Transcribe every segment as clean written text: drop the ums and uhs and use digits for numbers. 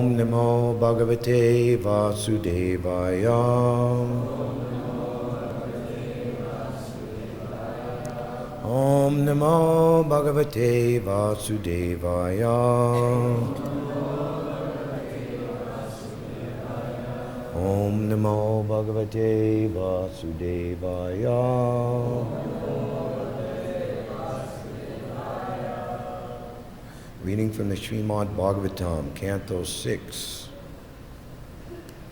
Om Namo Bhagavate Vasudevaya. Om Namo Bhagavate Vasudevaya. Om Namo Bhagavate Vasudevaya. Reading from the Srimad Bhagavatam, Canto 6,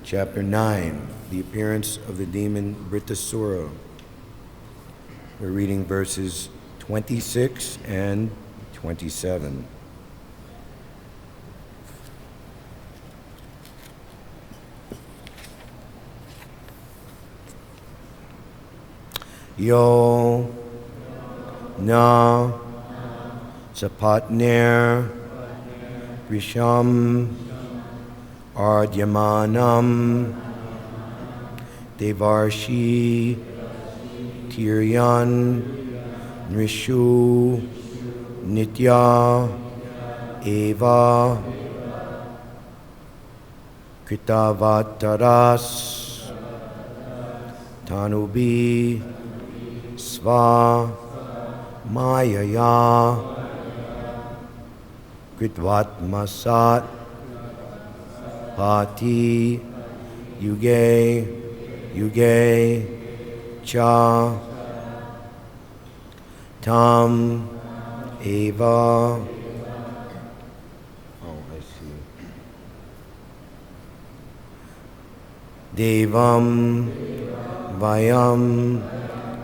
Chapter 9, the appearance of the demon Vritasura. We're reading verses 26 and 27. Yo na sapatner Vrisham ardyamanam devarshi tiryan nrishu nitya eva kritavataras tanubi sva mayaya kritvatmasat pati yuge yuge cha tam eva. Oh, I see. Devam vayam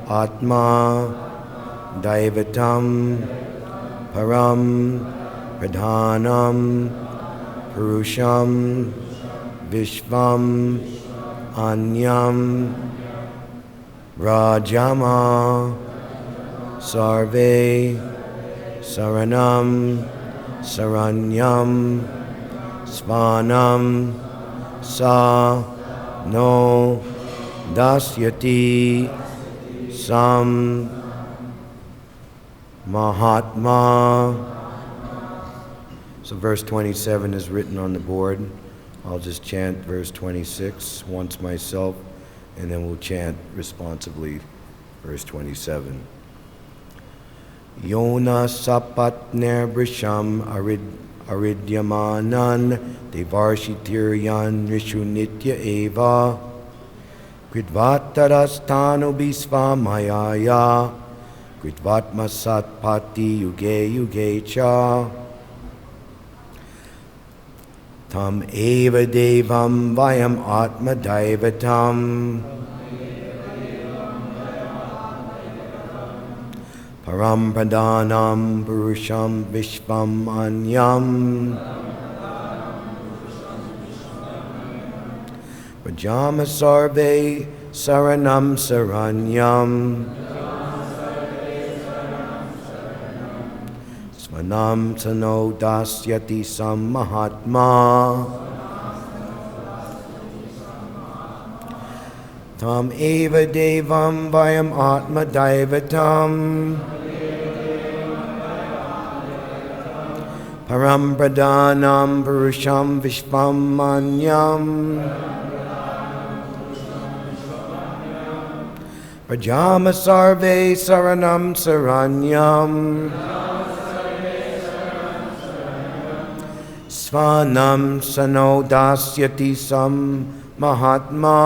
atma daivatam param pradhanam purusham vishvam anyam rajama sarve saranam saranyam svanam sa no dasyati sam mahatma. So verse 27 is written on the board. I'll just chant verse 26 once myself, and then we'll chant responsively verse 27. Yona sapatner brisham aridyamanan devarshitiryan rishu nitya eva kritvatarastanu bisva mayaya kritvatmasat pati yuge yuge cha tam eva devam vayam atma daivatam param pradhanam purusham vishvam anyam Vajama sarve saranam saranyam Svanam sano dasyati sam mahatma Tam eva devam vayam atma daivatam Param pradhanam purusham vishvam anyam Prajama sarve saranam saranyam Svanam sano dasyati sam mahatma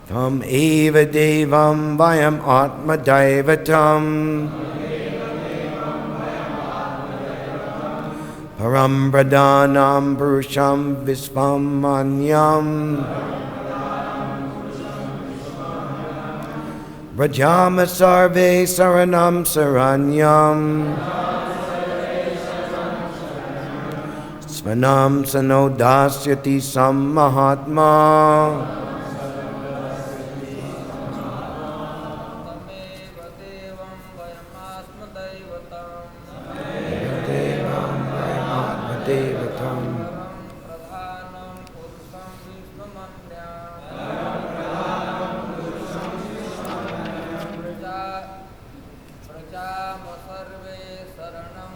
Tam eva devam vayam atma daivatam Param pradhanam purusham vishvam anyam Vrajama sarve saranam saranyam Svanam sano dasyati sam mahatma सर्वे शरणं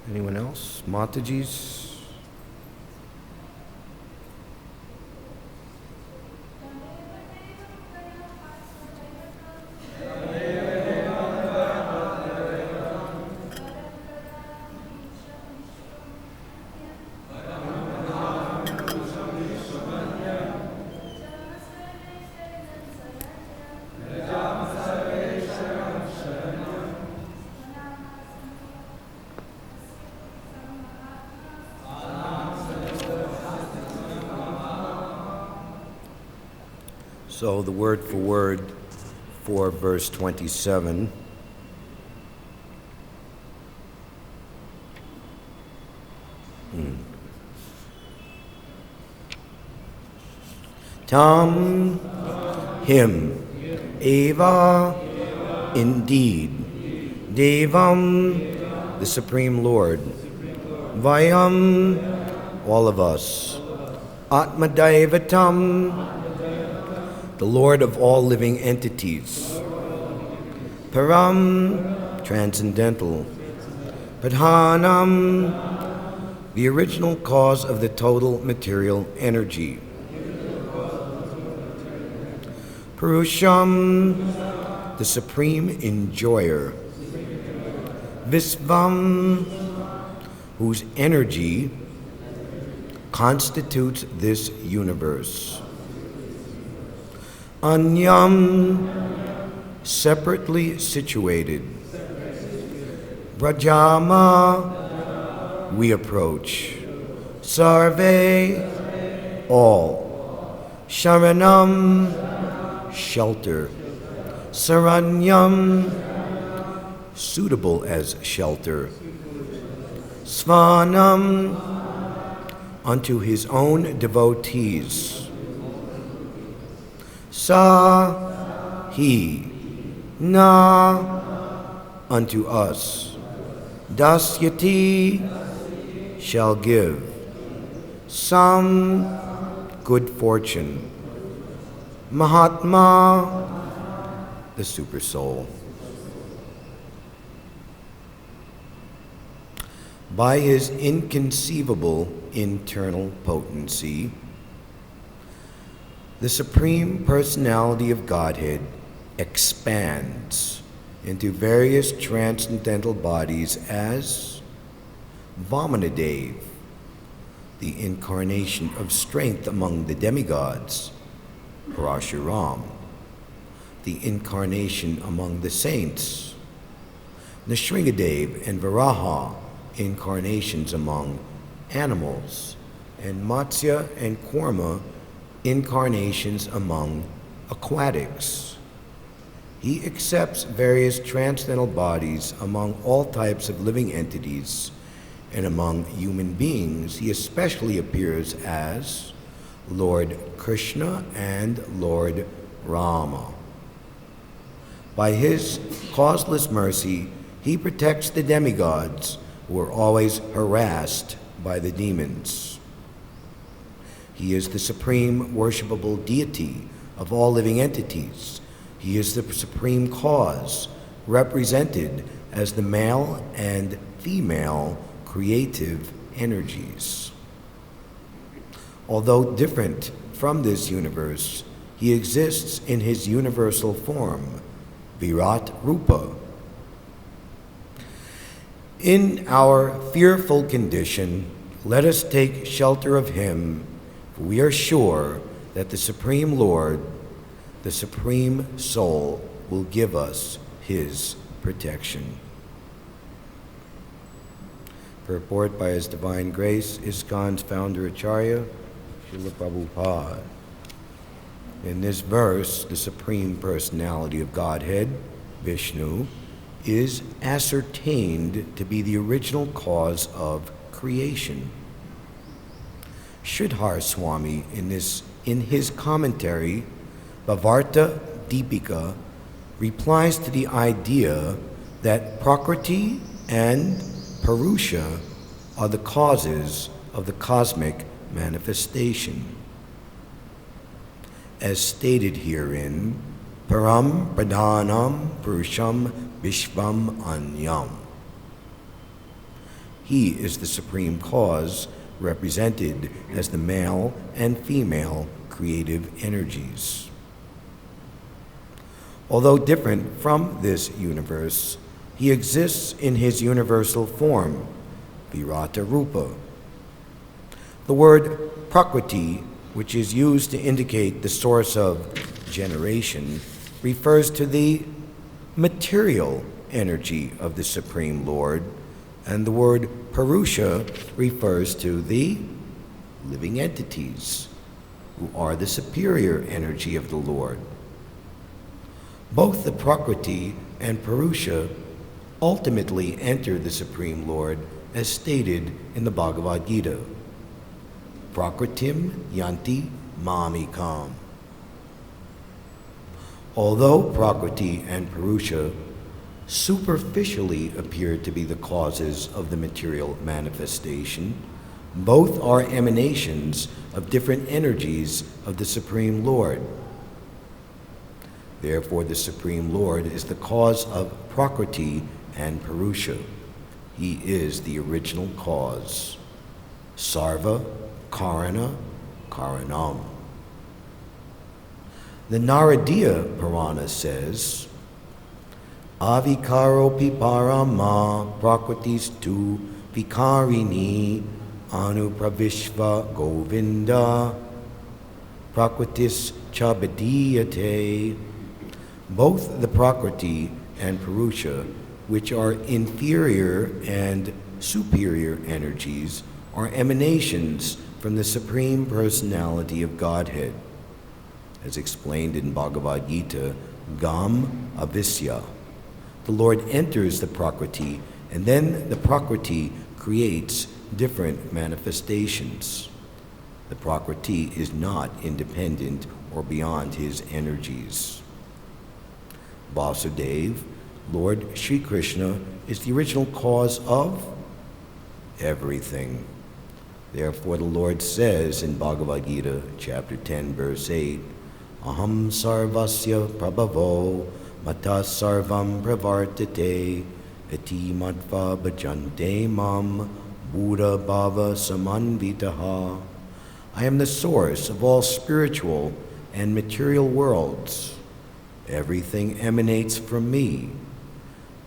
Anyone else? Mataji's? So the word for verse 27. Tam, him, eva, indeed, Devam, the Supreme Lord, Vayam, all of us, Atmadaivatam, the Lord of all living entities, Param, transcendental, Pradhanam, the original cause of the total material energy, Purusham, the supreme enjoyer, Visvam, whose energy constitutes this universe, Anyam, separately situated, Brajama, we approach, Sarve, all, Sharanam, shelter, Saranyam, suitable as shelter, Svanam, unto his own devotees, Sa, he, Na, unto us, Dasyati, shall give, Sam, good fortune, Mahatma, the super soul. By his inconceivable internal potency, the Supreme Personality of Godhead expands into various transcendental bodies as Vamanadev, the incarnation of strength among the demigods, Parashuram, the incarnation among the saints, Nrsingadev and Varaha, incarnations among animals, and Matsya and Kurma, incarnations among aquatics. He accepts various transcendental bodies among all types of living entities, and among human beings he especially appears as Lord Krishna and Lord Rama. By his causeless mercy, he protects the demigods who are always harassed by the demons. He is the supreme worshipable deity of all living entities. He is the supreme cause, represented as the male and female creative energies. Although different from this universe, he exists in his universal form, Virat Rupa. In our fearful condition, let us take shelter of him, for we are sure that the Supreme Lord, the Supreme Soul, will give us his protection. Purport by His Divine Grace, ISKCON's founder Acharya, Srila Prabhupada. In this verse, the Supreme Personality of Godhead, Vishnu, is ascertained to be the original cause of creation. Sridhar Swami, in his commentary, Bhavarta Deepika, replies to the idea that Prakriti and Purusha are the causes of the cosmic manifestation. As stated herein, Param Pradhanam Purusham Vishvam Anyam. He is the supreme cause, represented as the male and female creative energies. Although different from this universe, he exists in his universal form, Virata Rupa. The word Prakriti, which is used to indicate the source of generation, refers to the material energy of the Supreme Lord, and the word Purusha refers to the living entities, who are the superior energy of the Lord. Both the Prakriti and Purusha ultimately enter the Supreme Lord, as stated in the Bhagavad-Gita. Prakritim yanti mamikam. Although Prakriti and Purusha superficially appear to be the causes of the material manifestation, both are emanations of different energies of the Supreme Lord. Therefore, the Supreme Lord is the cause of Prakriti and Purusha. He is the original cause. Sarva Karana Karanam. The Naradiya Purana says, Avikaropi parama prakritistu vikarini anupravishva govinda prakritis chabadiyate. Both the Prakriti and Purusha, which are inferior and superior energies, are emanations from the Supreme Personality of Godhead. As explained in Bhagavad-Gita, Gam Avisya. The Lord enters the Prakriti, and then the Prakriti creates different manifestations. The Prakriti is not independent or beyond his energies. Vasudeva, Lord Sri Krishna, is the original cause of everything. Therefore, the Lord says in Bhagavad-Gita, chapter 10, verse 8, Aham sarvasya prabhavo mata sarvam pravartate eti matva bhajante mam buddha bhava samanvitaha. I am the source of all spiritual and material worlds. Everything emanates from me.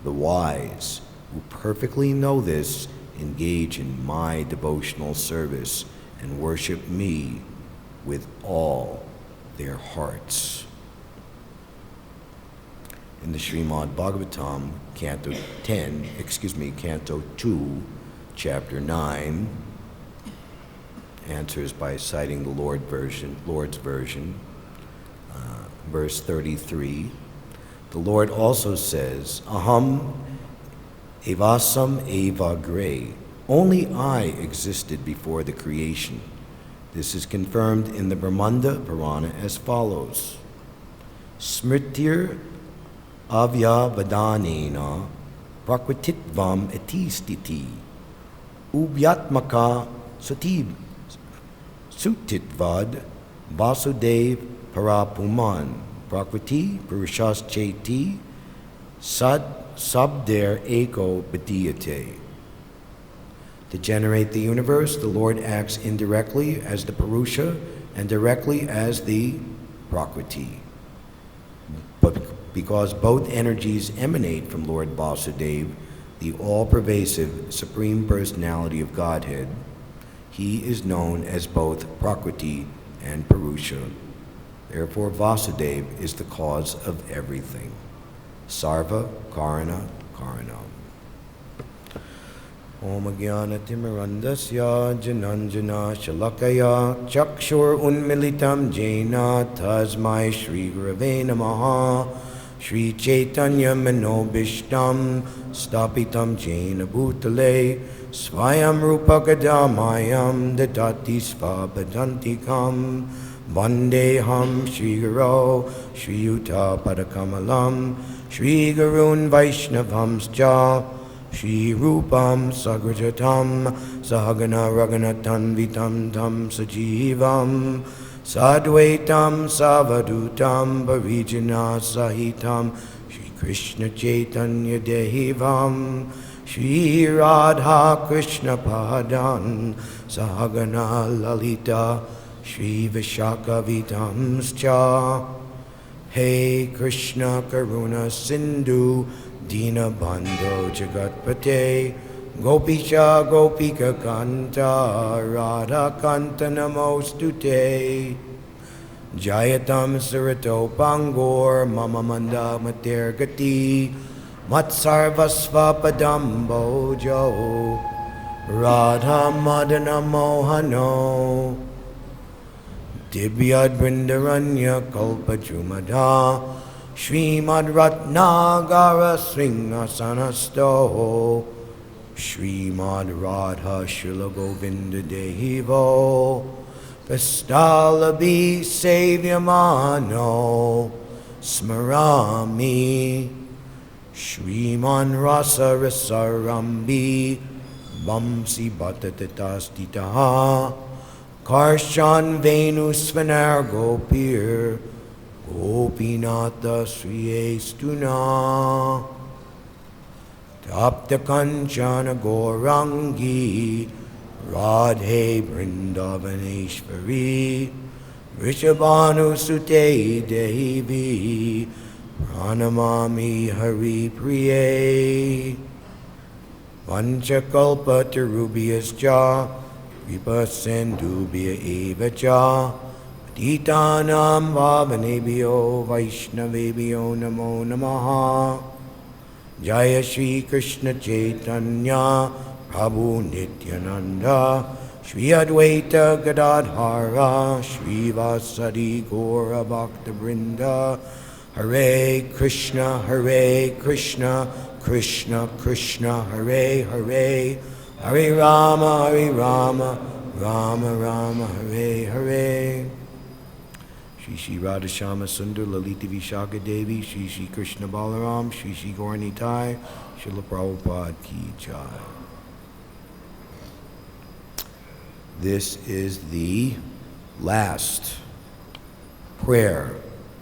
The wise, who perfectly know this, engage in my devotional service and worship me with all their hearts. In the Srimad Bhagavatam, Canto 2, Chapter 9, answers by citing the Lord's version, verse 33. The Lord also says, Aham evasam eva gre. Only I existed before the creation. This is confirmed in the Brahmanda Purana as follows. Smritir avyavadanena prakrtitvam etistiti ubyatmaka sutitvad vasudev parapuman prakriti purushas cheti sad sabder eko badiyate. To generate the universe, the Lord acts indirectly as the Purusha and directly as the Prakriti. But because both energies emanate from Lord Vasudeva, the all-pervasive Supreme Personality of Godhead, he is known as both Prakriti and Purusha. Therefore, Vasudeva is the cause of everything. Sarva Karana Karanam. Om Jnana Timirandasya Jananjana Shalakaya Chakshur Unmilitam Jena Tasmai Shri Gurave Namaha Shri Chaitanya Manobishtam Stapitam Jena Bhutale Swayam Rupa Gadamayam Dadati Svapadantikam Vandeham Shri Guru Shri Yuta Padakamalam Shri Gurun Vaishnavamscha Shri Rupam Sagrajatam Sahagana Raghunathan Vitam Tam Sajivam Sadvaitam Savadutam Parijana Sahitam Shri Krishna Chaitanya Dehivam Shri Radha Krishna Padan Sahagana Lalita Shri Vishaka Vitamscha Hey Krishna Karuna Sindhu Dina Bandho Jagatpate Gopisha Gopika Kanta Radha Kanta Namostute Jayatam Sarato Pangor Mama Manda Mater Gati Matsarvasva Padam Bojo Radha Madana Mohano Dibyad Vrindaranya Kalpa Jumada Srimad Ratnagara Sringasanasto Srimad Radha Shila Govinda Dehivo Pestalabi Savyamano Smarami Sriman Rasa Rasarambi Bamsi Bhatatastitaha Karshan Venu Svanar Gopir Gopinata Sriyestuna Tapta Kanchana Gorangi Radhe Vrindavaneshvari Rishabhanu Sute Devi Pranamami Hari Priye Panchakalpa Tarubhyascha Kripa Sindhubhya Eva Cha Titanam Vavanebhyo Vaishnavebhyo Namo Namaha Jaya Shri Krishna Chaitanya Prabhu Nityananda Shri Advaita Gadadhara Shri Vasadi Gaura Bhakta Vrinda Hare Krishna Krishna Krishna Hare Hare Hare Rama Rama Rama Hare Hare Shri Shri Radhashama Sundar Lalita Vishaka Devi Shri Shri Krishna Balaram Shri Shri Gauranitai Srila Prabhupada Ki Jai. This is the last prayer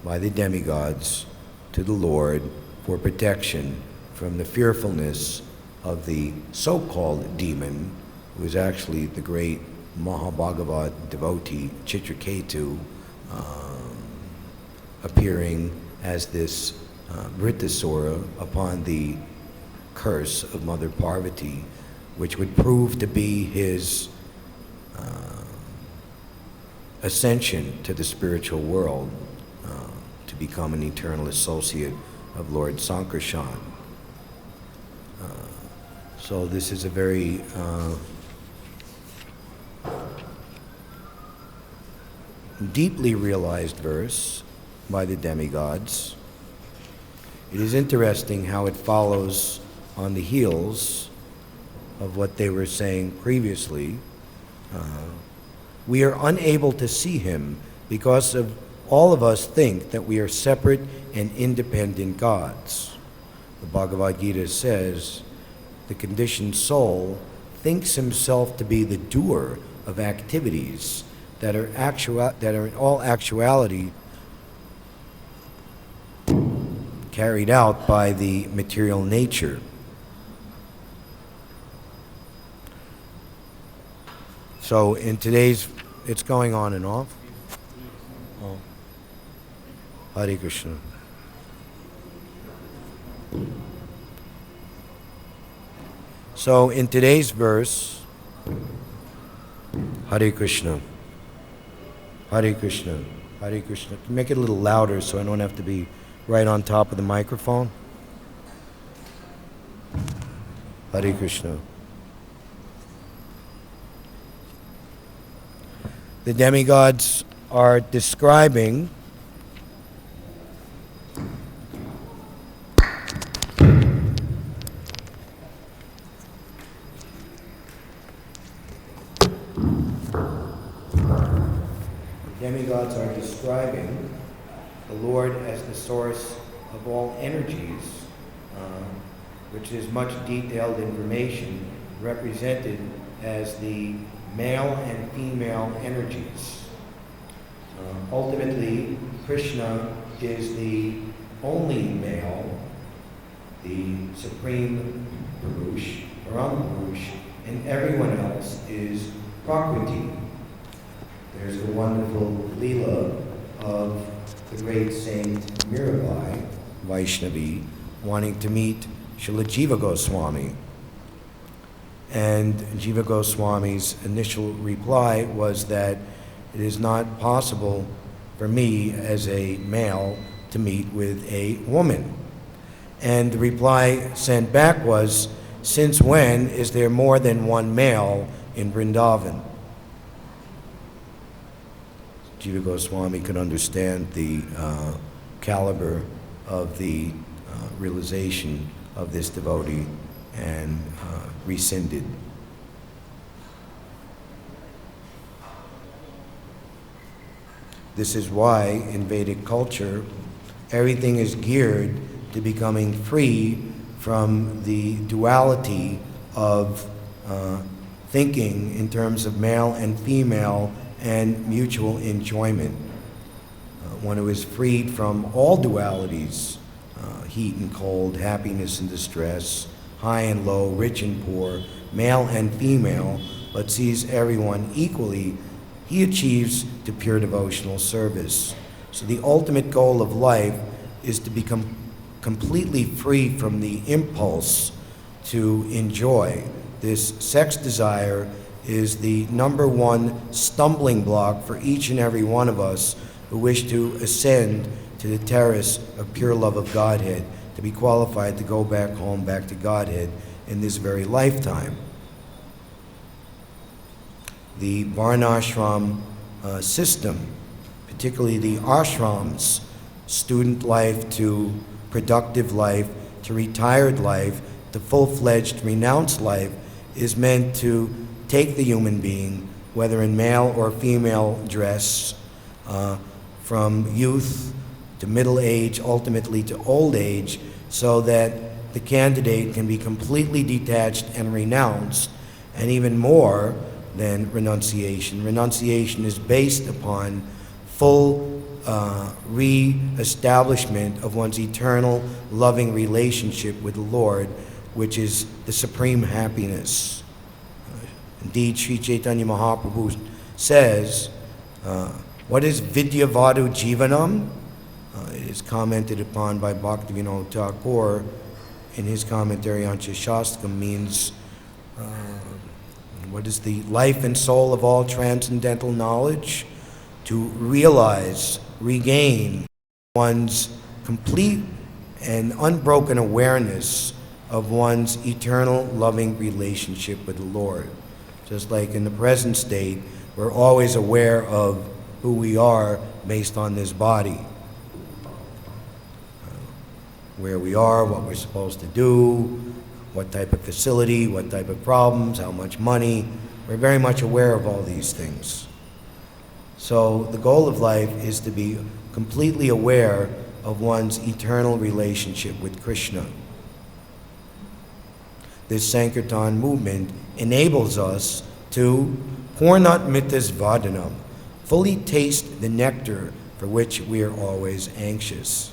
by the demigods to the Lord for protection from the fearfulness of the so-called demon, who is actually the great Mahabhagavad devotee Chitraketu, appearing as this Vritasura upon the curse of Mother Parvati, which would prove to be his ascension to the spiritual world, to become an eternal associate of Lord Sankarshan. So this is a very deeply realized verse by the demigods. It is interesting how it follows on the heels of what they were saying previously. We are unable to see him because of all of us think that we are separate and independent gods. The Bhagavad-Gita says, the conditioned soul thinks himself to be the doer of activities that are in all actuality carried out by the material nature. So in today's, it's going on and off. Oh. Hare Krishna. So in today's verse, Hare Krishna, Hare Krishna, Hare Krishna. Can you make it a little louder so I don't have to be right on top of the microphone? Hare Krishna. The demigods are describing the Lord as the source of all energies, which is much detailed information represented as the male and female energies. Ultimately, Krishna is the only male, the supreme Purush, Param Purush, and everyone else is Prakriti. There's a wonderful Leela of the great saint Mirabai, Vaishnavi, wanting to meet Srila Jiva Goswami. And Jiva Goswami's initial reply was that it is not possible for me as a male to meet with a woman. And the reply sent back was, since when is there more than one male in Vrindavan? Jiva Goswami could understand the caliber of the realization of this devotee and rescinded. This is why in Vedic culture everything is geared to becoming free from the duality of thinking in terms of male and female and mutual enjoyment. One who is freed from all dualities, heat and cold, happiness and distress, high and low, rich and poor, male and female, but sees everyone equally, he achieves to pure devotional service. So the ultimate goal of life is to become completely free from the impulse to enjoy. This sex desire is the number one stumbling block for each and every one of us who wish to ascend to the terrace of pure love of Godhead, to be qualified to go back home, back to Godhead in this very lifetime. The Varnashram system, particularly the ashrams, student life to productive life to retired life to full-fledged renounced life, is meant to take the human being, whether in male or female dress, from youth to middle age, ultimately to old age, so that the candidate can be completely detached and renounced, and even more than renunciation. Renunciation is based upon full re-establishment of one's eternal loving relationship with the Lord, which is the supreme happiness. Indeed, Sri Chaitanya Mahaprabhu says, what is Vidyavadu Jivanam? It is commented upon by Bhakti-Vinod Thakur in his commentary on Shastakam, means what is the life and soul of all transcendental knowledge? To realize, regain one's complete and unbroken awareness of one's eternal loving relationship with the Lord. Just like in the present state, we're always aware of who we are based on this body. Where we are, what we're supposed to do, what type of facility, what type of problems, how much money. We're very much aware of all these things. So the goal of life is to be completely aware of one's eternal relationship with Krishna. This Sankirtan movement enables us to Purnat Mitas Vadanam, fully taste the nectar for which we are always anxious.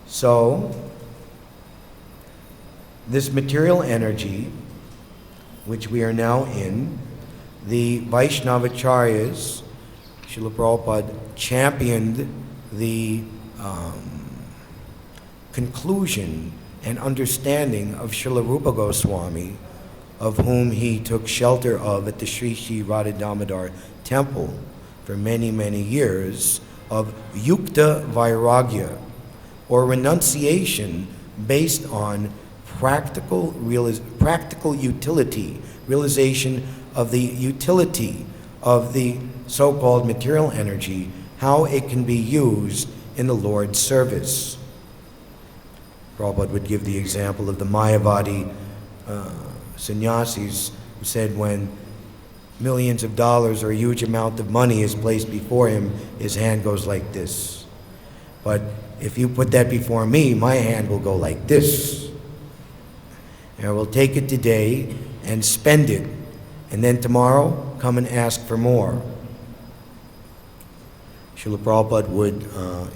So, this material energy, which we are now in, the Vaishnavacharyas, Srila Prabhupada championed the conclusion and understanding of Srila Rupa Goswami, of whom he took shelter of at the Sri Sri Radha Damodar temple for many, many years, of yukta vairagya, or renunciation based on practical utility, realization of the utility of the so-called material energy, how it can be used in the Lord's service. Prabhupada would give the example of the Mayavadi sannyasis who said when millions of dollars or a huge amount of money is placed before him, his hand goes like this. But if you put that before me, my hand will go like this. And I will take it today and spend it, and then tomorrow come and ask for more. Srila Prabhupada would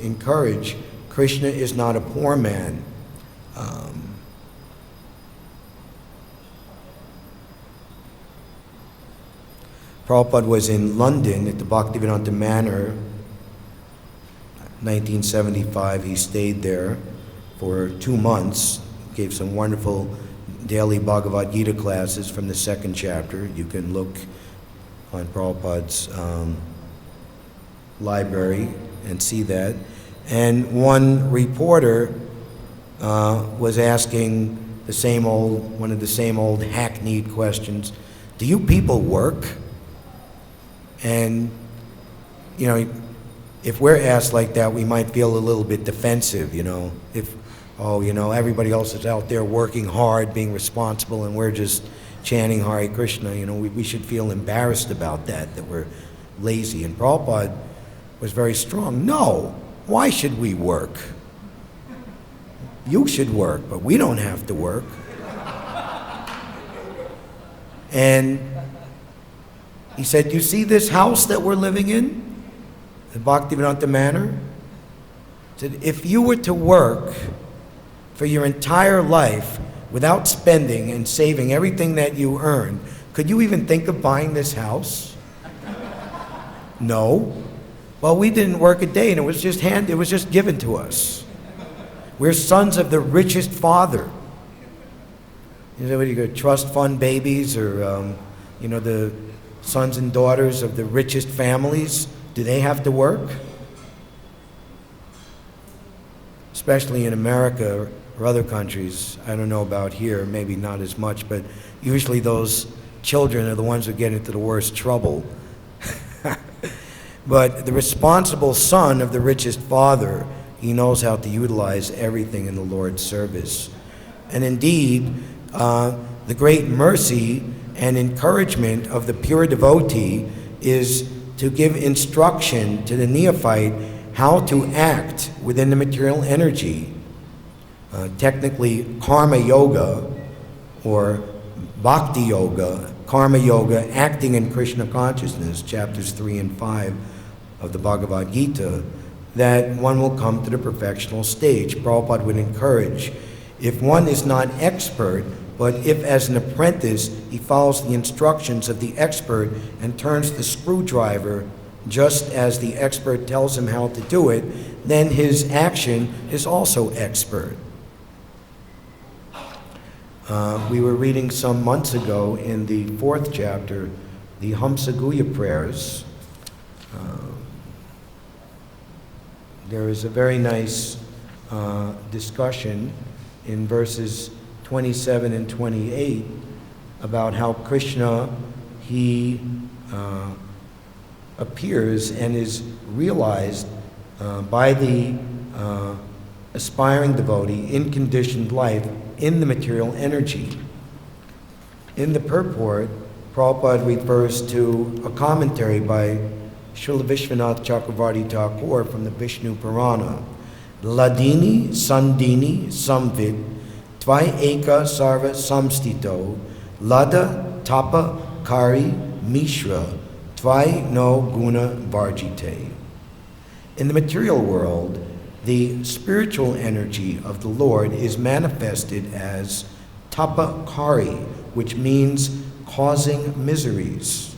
encourage, Krishna is not a poor man. Prabhupada was in London at the Bhaktivedanta Manor, 1975. He stayed there for 2 months, gave some wonderful daily Bhagavad-Gita classes from the 2nd chapter. You can look on Prabhupada's library and see that. And one reporter was asking one of the same old hackneyed questions. Do you people work? And, you know, if we're asked like that, we might feel a little bit defensive, you know. If, everybody else is out there working hard, being responsible, and we're just chanting Hare Krishna, you know, we should feel embarrassed about that we're lazy. And Prabhupada was very strong. No, why should we work? You should work, but we don't have to work. And he said, you see this house that we're living in, the Bhaktivedanta Manor? He said, if you were to work for your entire life without spending and saving everything that you earned, could you even think of buying this house? No. Well, we didn't work a day, and it was just given to us. We're sons of the richest father. You know, what do you go, trust fund babies, or the sons and daughters of the richest families? Do they have to work? Especially in America or other countries. I don't know about here, maybe not as much, but usually those children are the ones who get into the worst trouble. But the responsible son of the richest father, he knows how to utilize everything in the Lord's service. And indeed, the great mercy and encouragement of the pure devotee is to give instruction to the neophyte how to act within the material energy. Technically, karma yoga or bhakti-yoga, karma yoga, acting in Krishna consciousness, chapters 3 and 5 of the Bhagavad-Gita, that one will come to the perfectional stage. Prabhupada would encourage, if one is not expert, but if as an apprentice he follows the instructions of the expert and turns the screwdriver just as the expert tells him how to do it, then his action is also expert. We were reading some months ago in the 4th chapter, the Hamsaguya prayers. There is a very nice discussion in verses 27 and 28 about how Krishna, he appears and is realized by the aspiring devotee in conditioned life in the material energy. In the purport, Prabhupada refers to a commentary by Srila Vishwanath Chakravarti Thakur from the Vishnu Purana. Ladini Sandini Samvid Tvai Eka Sarva Samstito Lada Tapa Kari Mishra Tvai No Guna Varjite. In the material world, the spiritual energy of the Lord is manifested as Tapa Kari, which means causing miseries.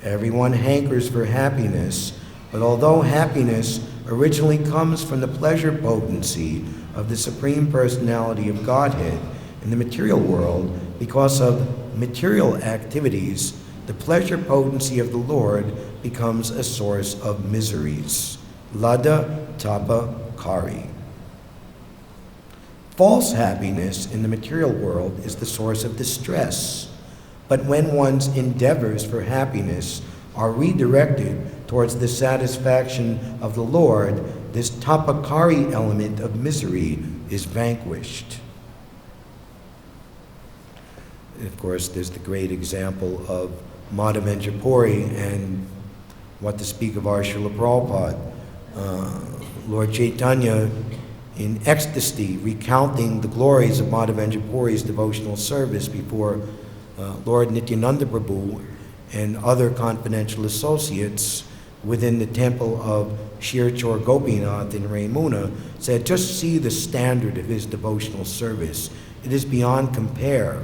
Everyone hankers for happiness, but although happiness originally comes from the pleasure potency of the Supreme Personality of Godhead in the material world, because of material activities, the pleasure potency of the Lord becomes a source of miseries. Lada tapa kari. False happiness in the material world is the source of distress. But when one's endeavors for happiness are redirected towards the satisfaction of the Lord, this tapakari element of misery is vanquished. And of course, there's the great example of Madhavendra Puri, and what to speak of our Srila Prabhupada. Lord Chaitanya, in ecstasy, recounting the glories of Madhavendra Puri's devotional service before Lord Nityananda Prabhu and other confidential associates within the temple of Shirchor Gopinath in Raimuna, said, just see the standard of his devotional service. It is beyond compare.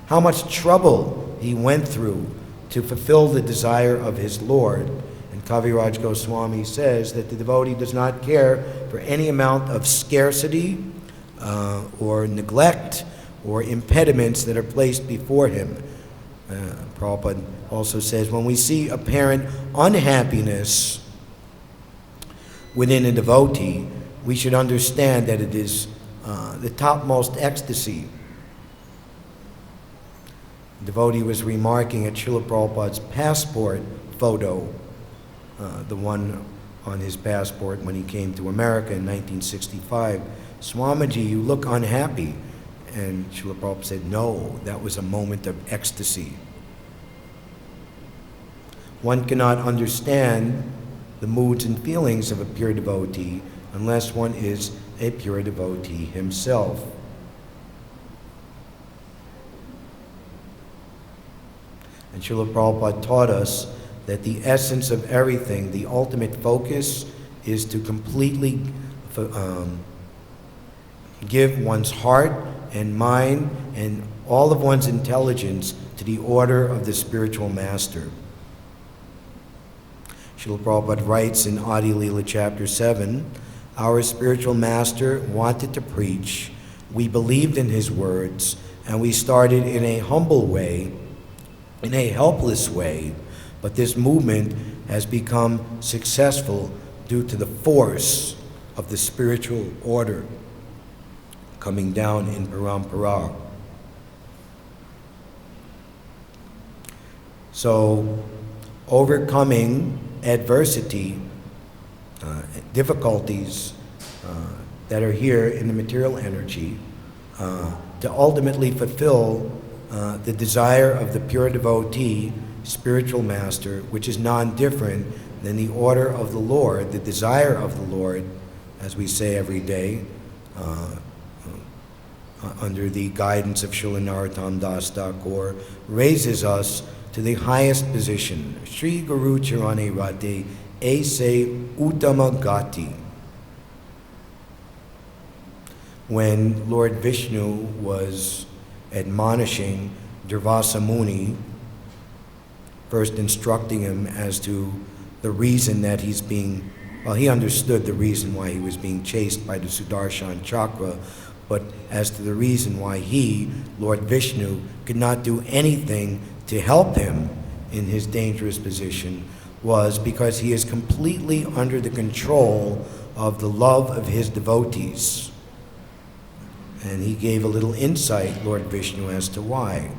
How much trouble he went through to fulfill the desire of his Lord. And Kaviraj Goswami says that the devotee does not care for any amount of scarcity or neglect or impediments that are placed before him. Prabhupada also says, when we see apparent unhappiness within a devotee, we should understand that it is the topmost ecstasy. The devotee was remarking at Srila Prabhupada's passport photo, the one on his passport when he came to America in 1965. Swamiji, you look unhappy. And Srila Prabhupada said, no, that was a moment of ecstasy. One cannot understand the moods and feelings of a pure devotee unless one is a pure devotee himself. And Srila Prabhupada taught us that the essence of everything, the ultimate focus, is to completely give one's heart and mind and all of one's intelligence to the order of the spiritual master. Srila Prabhupada writes in Adi Leela chapter 7, our spiritual master wanted to preach. We believed in his words, and we started in a humble way, in a helpless way, but this movement has become successful due to the force of the spiritual order coming down in parampara. So, overcoming adversity, difficulties that are here in the material energy, to ultimately fulfill the desire of the pure devotee, spiritual master, which is non-different than the order of the Lord, the desire of the Lord, as we say every day, under the guidance of Srila Narottam Das Thakur, raises us to the highest position. Shri Guru Charane Rate Aise Uttama Gati. When Lord Vishnu was admonishing Durvasa Muni, first instructing him as to the reason that he's being, well, he understood the reason why he was being chased by the Sudarshan Chakra, but as to the reason why he, Lord Vishnu, could not do anything to help him in his dangerous position was because he is completely under the control of the love of his devotees. And he gave a little insight, Lord Vishnu, as to why.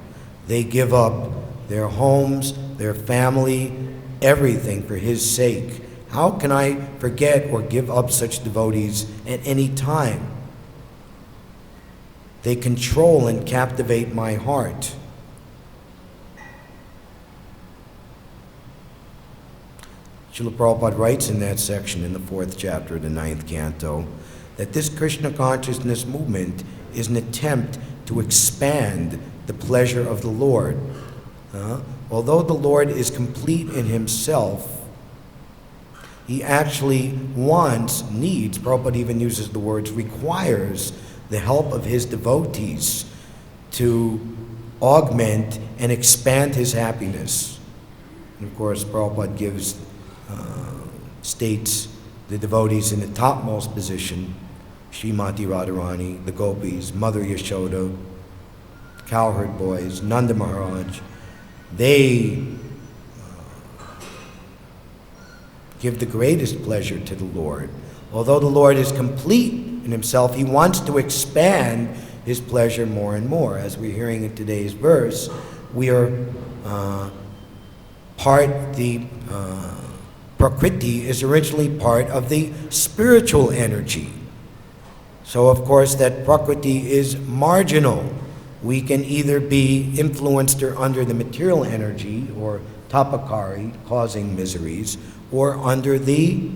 They give up their homes, their family, everything for his sake. How can I forget or give up such devotees at any time? They control and captivate my heart. Srila Prabhupada writes in that section in the 4th chapter of the 9th canto that this Krishna consciousness movement is an attempt to expand the pleasure of the Lord. Although the Lord is complete in himself, he actually wants, needs, Prabhupada even uses the words, requires the help of his devotees to augment and expand his happiness. And of course, Prabhupada gives, states the devotees in the topmost position, Srimati Radharani, the gopis, Mother Yashoda, cowherd boys, Nanda Maharaj, they give the greatest pleasure to the Lord. Although the Lord is complete in himself, he wants to expand his pleasure more and more. As we're hearing in today's verse, we are Prakriti is originally part of the spiritual energy. So of course that Prakriti is marginal. We can either be influenced or under the material energy, or tapakari, causing miseries, or under the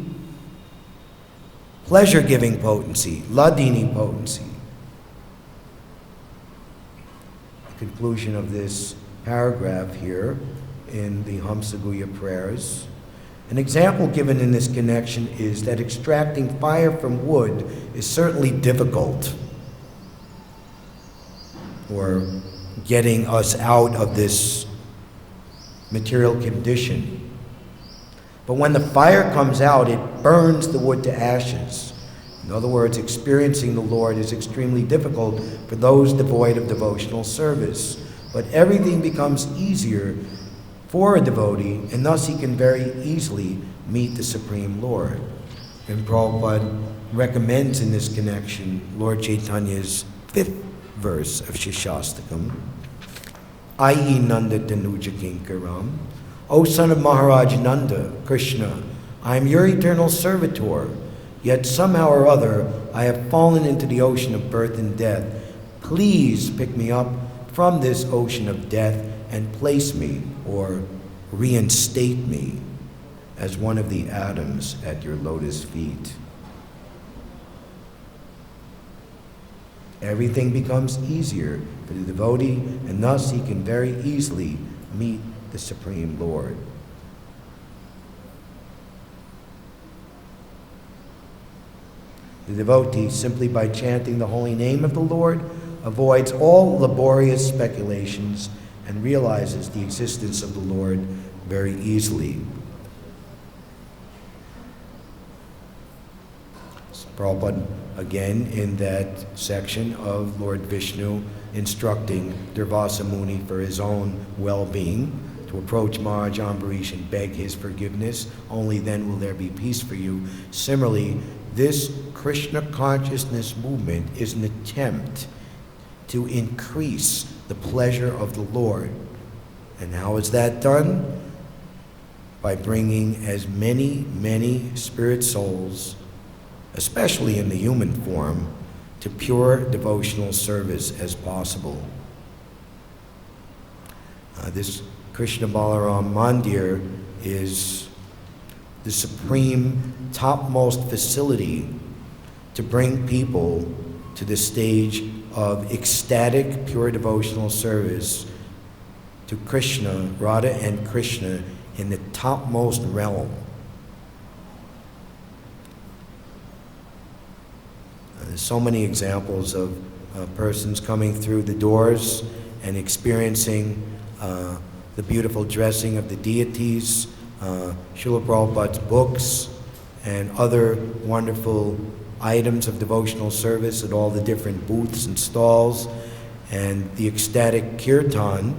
pleasure-giving potency, ladini potency. The conclusion of this paragraph here in the Hamsaguya prayers. An example given in this connection is that extracting fire from wood is certainly difficult, or getting us out of this material condition. But when the fire comes out, it burns the wood to ashes. In other words, experiencing the Lord is extremely difficult for those devoid of devotional service. But everything becomes easier for a devotee, and thus he can very easily meet the Supreme Lord. And Prabhupada recommends in this connection Lord Chaitanya's 5th verse of Shishastakam, Ai Nanda Tanuja Kinkaram, O son of Maharaj Nanda, Krishna, I am your eternal servitor, yet somehow or other I have fallen into the ocean of birth and death. Please pick me up from this ocean of death and place me, or reinstate me, as one of the atoms at your lotus feet. Everything becomes easier for the devotee, and thus he can very easily meet the Supreme Lord. The devotee, simply by chanting the holy name of the Lord, avoids all laborious speculations and realizes the existence of the Lord very easily. So Prabhupada, again, in that section of Lord Vishnu instructing Durvasa Muni for his own well-being, to approach Maharaj Ambarish and beg his forgiveness. Only then will there be peace for you. Similarly, this Krishna consciousness movement is an attempt to increase the pleasure of the Lord. And how is that done? By bringing as many spirit souls, especially in the human form, to pure devotional service as possible. This Krishna Balaram Mandir is the supreme topmost facility to bring people to the stage of ecstatic pure devotional service to Krishna, Radha and Krishna in the topmost realm. There's so many examples of persons coming through the doors and experiencing the beautiful dressing of the deities, Srila Prabhupada's books, and other wonderful items of devotional service at all the different booths and stalls, and the ecstatic kirtan.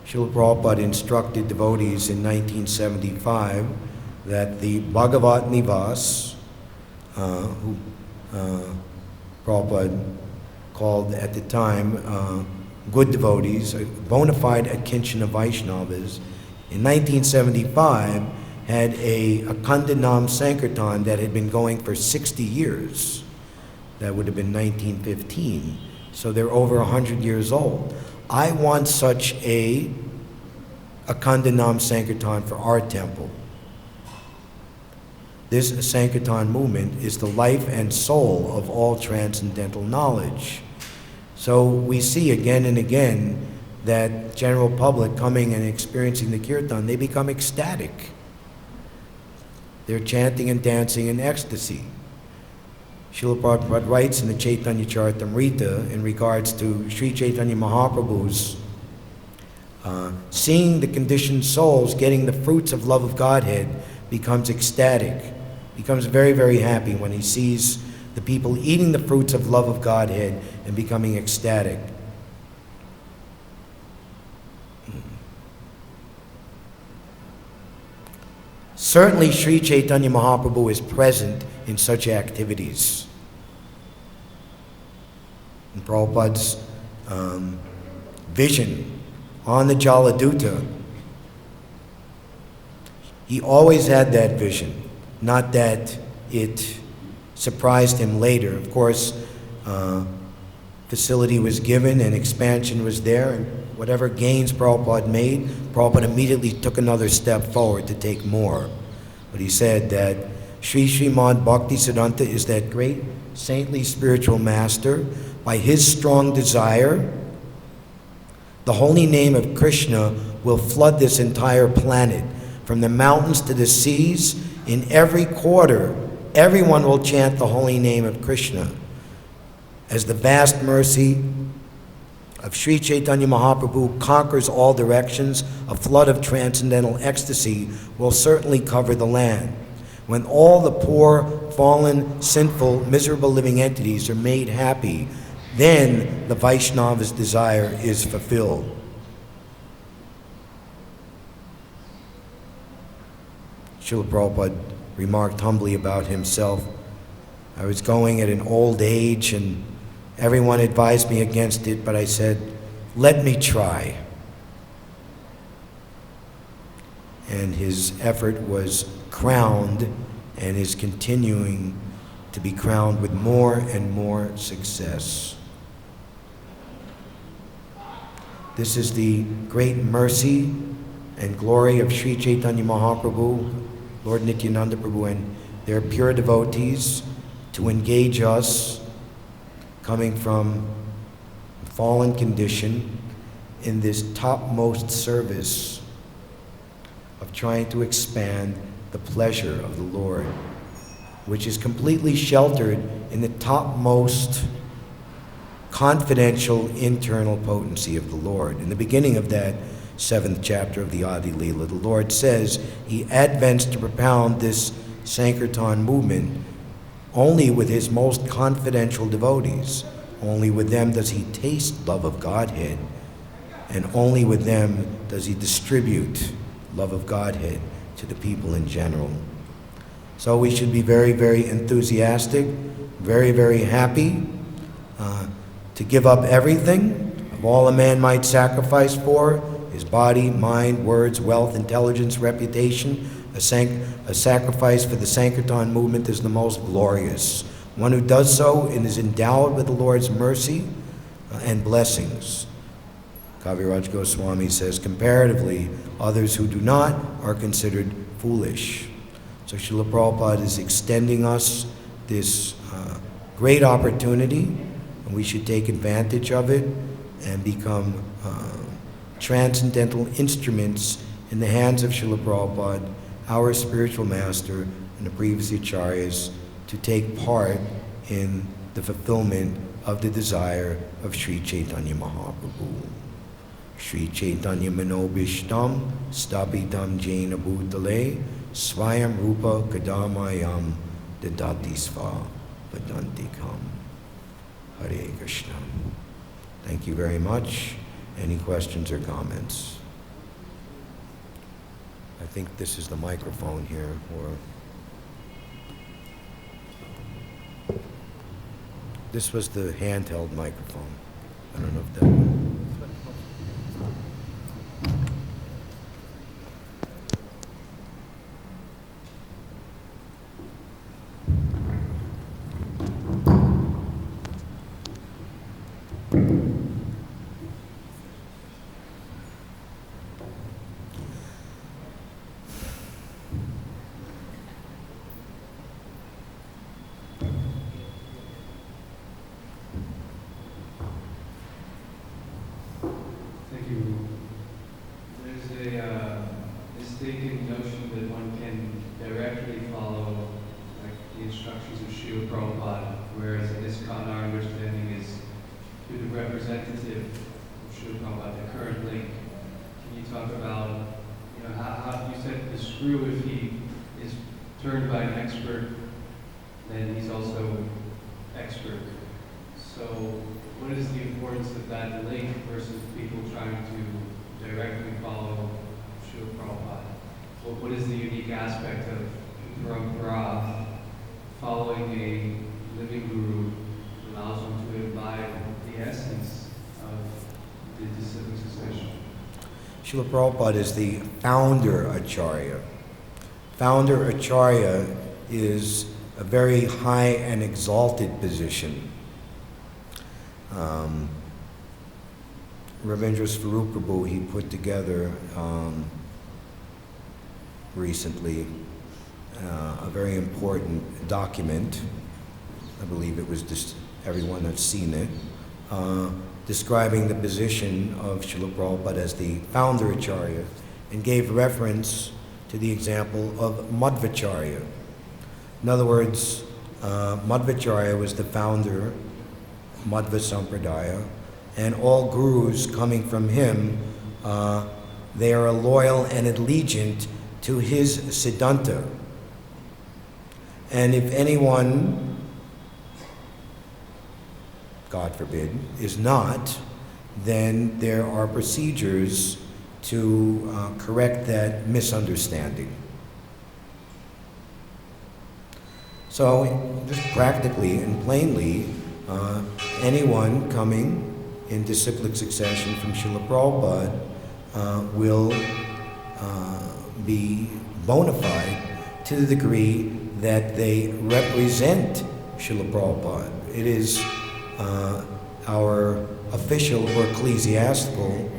Srila Prabhupada instructed devotees in 1975 that the Bhagavat Nivas, who Prabhupada called at the time good devotees, bona fide Akinchana Vaishnavas, in 1975 had a Kandanam Sankirtan that had been going for 60 years. That would have been 1915. So they're over 100 years old. I want such a Kandanam Sankirtan for our temple. This Sankirtan movement is the life and soul of all transcendental knowledge. So we see again and again that general public coming and experiencing the kirtan, they become ecstatic. They're chanting and dancing in ecstasy. Srila Prabhupada writes in the Chaitanya Charitamrita in regards to Sri Chaitanya Mahaprabhu's Seeing the conditioned souls getting the fruits of love of Godhead becomes ecstatic, becomes very, very happy when he sees the people eating the fruits of love of Godhead and becoming ecstatic. Certainly, Sri Chaitanya Mahaprabhu is present in such activities. In Prabhupada's vision on the Jaladuta, he always had that vision, not that it surprised him later. Of course, facility was given and expansion was there, and whatever gains Prabhupada made, Prabhupada immediately took another step forward to take more. But he said that Sri Srimad Bhaktisiddhanta is that great saintly spiritual master. By his strong desire, the holy name of Krishna will flood this entire planet. From the mountains to the seas, in every quarter, everyone will chant the holy name of Krishna. As the vast mercy of Sri Chaitanya Mahaprabhu conquers all directions, a flood of transcendental ecstasy will certainly cover the land. When all the poor, fallen, sinful, miserable living entities are made happy, then the Vaishnava's desire is fulfilled. Srila Prabhupada remarked humbly about himself, I was going at an old age and everyone advised me against it, but I said, let me try. And his effort was crowned and is continuing to be crowned with more and more success. This is the great mercy and glory of Sri Chaitanya Mahaprabhu, Lord Nityananda Prabhu, and their pure devotees to engage us coming from a fallen condition in this topmost service of trying to expand the pleasure of the Lord, which is completely sheltered in the topmost confidential internal potency of the Lord. In the beginning of that 7th chapter of the Adi Leela, the Lord says he advents to propound this Sankirtan movement only with his most confidential devotees. Only with them does he taste love of Godhead, and only with them does he distribute love of Godhead to the people in general. So we should be very, very enthusiastic, very, very happy to give up everything of all a man might sacrifice for, his body, mind, words, wealth, intelligence, reputation. A sacrifice for the Sankirtan movement is the most glorious. One who does so and is endowed with the Lord's mercy and blessings. Kaviraj Goswami says, comparatively, others who do not are considered foolish. So Srila Prabhupada is extending us this great opportunity, and we should take advantage of it and become transcendental instruments in the hands of Srila Prabhupada, our spiritual master, and the previous acharyas, to take part in the fulfillment of the desire of Sri Chaitanya Mahaprabhu. Sri Chaitanya Manobishtam Stabidam Jaina Bhutale Swayam Rupa Kadamayam Dadati Sva Vadantikam. Hare Krishna. Thank you very much. Any questions or comments? I think this is the microphone here, or this was the handheld microphone. I don't know if that... true if he is turned by an expert, then he's also expert. So what is the importance of that link versus people trying to directly follow Srila Prabhupada? What is the unique aspect of Parampara, following a living guru allows one to imbibe the essence of the disciplic succession? Srila Prabhupada is the founder Acharya. Founder Acharya is a very high and exalted position. Ravindra Swarup Prabhu, he put together recently a very important document. I believe it was just everyone that's seen it, describing the position of Srila Prabhupada as the founder Acharya, and gave reference to the example of Madhvacharya. In other words, Madhvacharya was the founder, Madhva Sampradaya, and all gurus coming from him, they are loyal and allegiant to his Siddhanta. And if anyone, God forbid, is not, then there are procedures to correct that misunderstanding. So, just practically and plainly, anyone coming in disciplic succession from Srila Prabhupada will be bona fide to the degree that they represent Srila Prabhupada. It is our official or ecclesiastical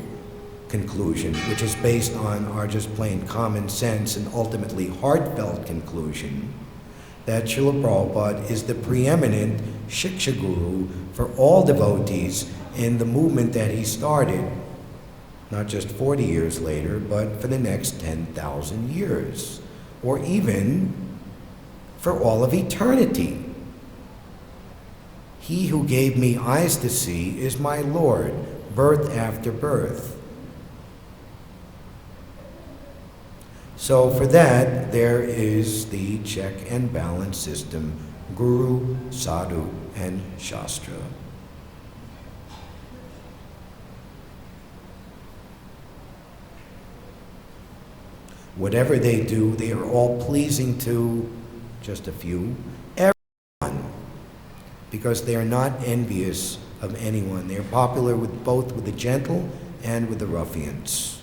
conclusion, which is based on our just plain common sense and ultimately heartfelt conclusion, that Srila Prabhupada is the preeminent Shiksha Guru for all devotees in the movement that he started, not just 40 years later, but for the next 10,000 years, or even for all of eternity. He who gave me eyes to see is my Lord, birth after birth. So for that, there is the check and balance system, Guru, Sadhu, and Shastra. Whatever they do, they are all pleasing to just a few, everyone, because they are not envious of anyone. They are popular with both with the gentle and with the ruffians.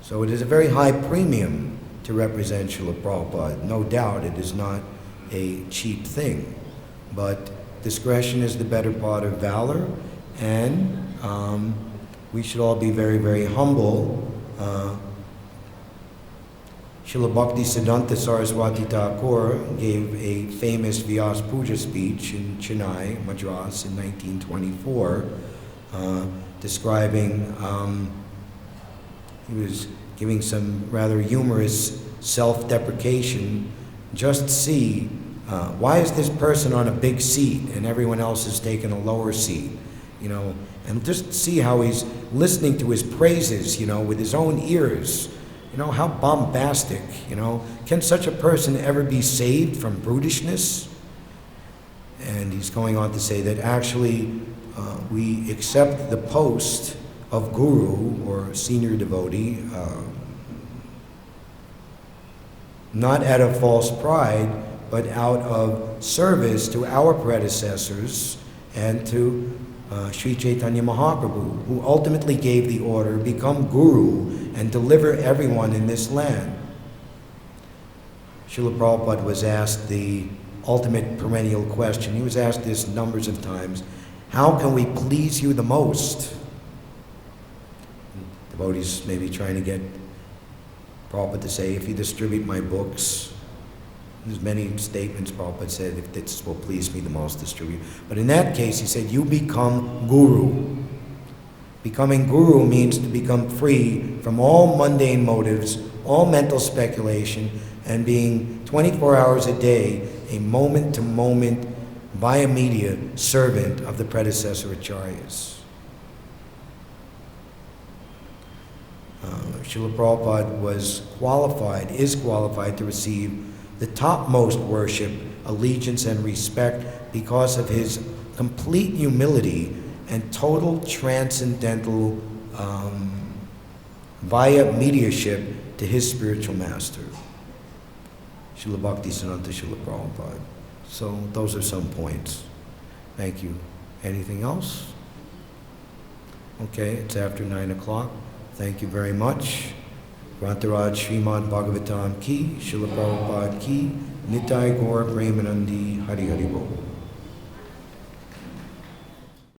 So it is a very high premium to represent Srila Prabhupada. No doubt it is not a cheap thing, but discretion is the better part of valor, and we should all be very, very humble. Srila Bhakti Siddhanta Saraswati Thakur gave a famous Vyas Puja speech in Chennai, Madras, in 1924, describing, he was giving some rather humorous self-deprecation. Just see, why is this person on a big seat and everyone else is taking a lower seat? You know, and just see how he's listening to his praises, you know, with his own ears. You know, how bombastic, you know. Can such a person ever be saved from brutishness? And he's going on to say that actually we accept the post of guru or senior devotee not out of false pride, but out of service to our predecessors and to Sri Chaitanya Mahaprabhu, who ultimately gave the order, become guru and deliver everyone in this land. Srila Prabhupada was asked the ultimate perennial question. He was asked this numbers of times: how can we please you the most? Devotees may be trying to get Prabhupada to say, if you distribute my books, there's many statements Prabhupada said, if this will please me the most, distribute. But in that case, he said, you become guru. Becoming guru means to become free from all mundane motives, all mental speculation, and being 24 hours a day, a moment-to-moment, via media, servant of the predecessor acharyas. Srila Prabhupada is qualified to receive the topmost worship, allegiance, and respect because of his complete humility and total transcendental via mediumship to his spiritual master, Srila Bhaktisiddhanta Srila Prabhupada. So those are some points. Thank you. Anything else? Okay, it's after 9 o'clock. Thank you very much. Grantaraj Srimad Bhagavatam ki, Srila Prabhupada ki, Nitai Gaur Premanandi Hari Hari Bol.